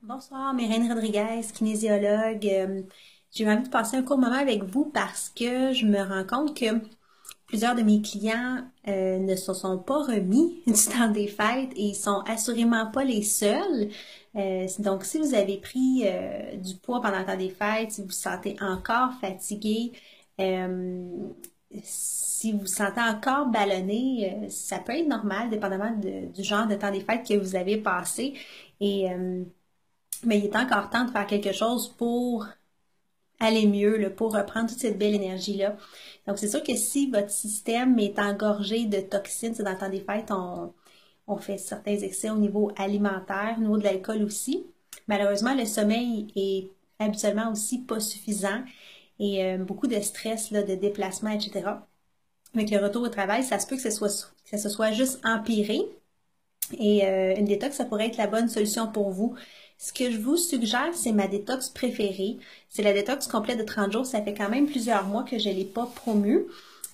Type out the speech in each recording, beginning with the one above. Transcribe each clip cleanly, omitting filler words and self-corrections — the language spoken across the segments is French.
Bonsoir, Mérène Rodriguez, kinésiologue. J'ai envie de passer un court moment avec vous parce que je me rends compte que plusieurs de mes clients ne se sont pas remis du temps des fêtes et ils sont assurément pas les seuls. Donc, si vous avez pris du poids pendant le temps des fêtes, si vous vous sentez encore fatigué, euh, si vous vous sentez encore ballonné, ça peut être normal, dépendamment du genre de temps des fêtes que vous avez passé. Et mais il est encore temps de faire quelque chose pour aller mieux, là, pour reprendre toute cette belle énergie-là. Donc, c'est sûr que si votre système est engorgé de toxines, c'est dans le temps des fêtes, on fait certains excès au niveau alimentaire, au niveau de l'alcool aussi. Malheureusement, le sommeil est habituellement aussi pas suffisant et beaucoup de stress, là, de déplacement, etc. Avec le retour au travail, ça se peut que ce soit juste empiré. Et une détox, ça pourrait être la bonne solution pour vous. Ce que je vous suggère, c'est ma détox préférée. C'est la détox complète de 30 jours. Ça fait quand même plusieurs mois que je ne l'ai pas promue.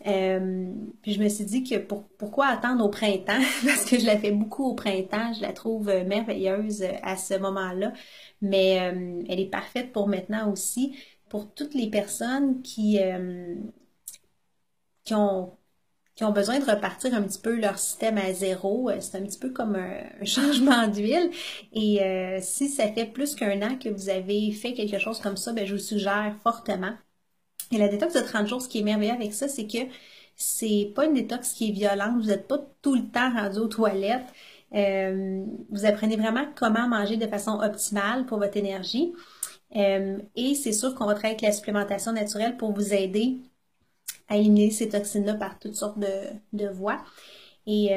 Puis je me suis dit que pourquoi attendre au printemps? Parce que je la fais beaucoup au printemps. Je la trouve merveilleuse à ce moment-là. Mais elle est parfaite pour maintenant aussi. Pour toutes les personnes qui ont qui ont besoin de repartir un petit peu leur système à zéro. C'est un petit peu comme un changement d'huile. Et si ça fait plus qu'un an que vous avez fait quelque chose comme ça, ben, je vous suggère fortement. Et la détox de 30 jours, ce qui est merveilleux avec ça, c'est que c'est pas une détox qui est violente. Vous n'êtes pas tout le temps rendu aux toilettes. Vous apprenez vraiment comment manger de façon optimale pour votre énergie. Et c'est sûr qu'on va travailler avec la supplémentation naturelle pour vous aider à éliminer ces toxines-là par toutes sortes de voies. Et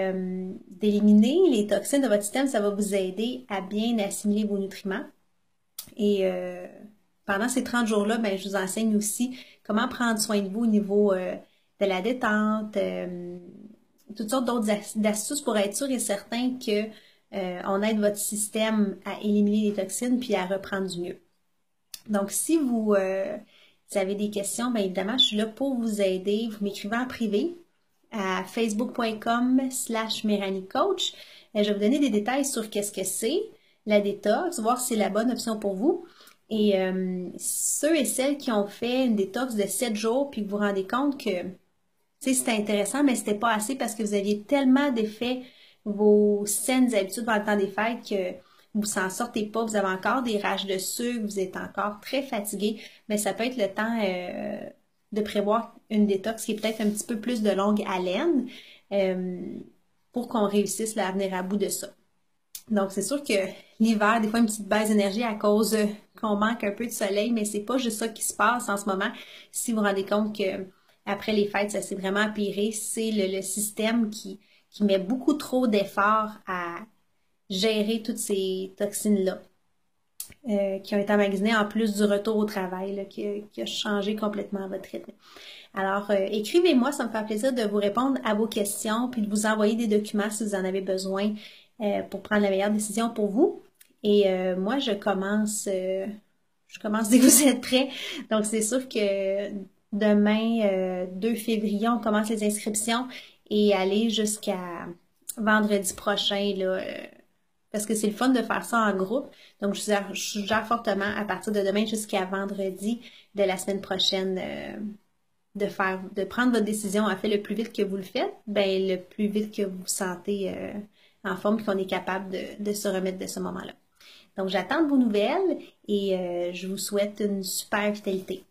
d'éliminer les toxines de votre système, ça va vous aider à bien assimiler vos nutriments. Et pendant ces 30 jours-là, ben, je vous enseigne aussi comment prendre soin de vous au niveau de la détente, toutes sortes d'autres astuces pour être sûr et certain que on aide votre système à éliminer les toxines puis à reprendre du mieux. Donc, si vous avez des questions, bien évidemment, je suis là pour vous aider. Vous m'écrivez en privé à facebook.com/MéraniCoach. Je vais vous donner des détails sur qu'est-ce que c'est, la détox, voir si c'est la bonne option pour vous. Et ceux et celles qui ont fait une détox de 7 jours, puis que vous vous rendez compte que c'était intéressant, mais c'était pas assez parce que vous aviez tellement défait vos saines habitudes pendant le temps des fêtes que vous s'en sortez pas, vous avez encore des rages de sucre, vous êtes encore très fatigué, mais ça peut être le temps de prévoir une détox qui est peut-être un petit peu plus de longue haleine pour qu'on réussisse là, à venir à bout de ça. Donc, c'est sûr que l'hiver, des fois, une petite baisse d'énergie à cause qu'on manque un peu de soleil, mais c'est pas juste ça qui se passe en ce moment. Si vous vous rendez compte que après les fêtes, ça s'est vraiment empiré, c'est le système qui met beaucoup trop d'efforts à gérer toutes ces toxines-là qui ont été emmagasinées en plus du retour au travail là, qui a changé complètement votre rythme. Alors, écrivez-moi, ça me fait plaisir de vous répondre à vos questions puis de vous envoyer des documents si vous en avez besoin pour prendre la meilleure décision pour vous. Et moi, je commence dès que vous êtes prêts. Donc, c'est sûr que demain, 2 février, on commence les inscriptions et aller jusqu'à vendredi prochain, là, parce que c'est le fun de faire ça en groupe. Donc, je suggère fortement à partir de demain jusqu'à vendredi de la semaine prochaine de prendre votre décision. En fait, le plus vite que vous le faites, ben le plus vite que vous vous sentez en forme et qu'on est capable de se remettre de ce moment-là. Donc, j'attends de vos nouvelles et je vous souhaite une super vitalité.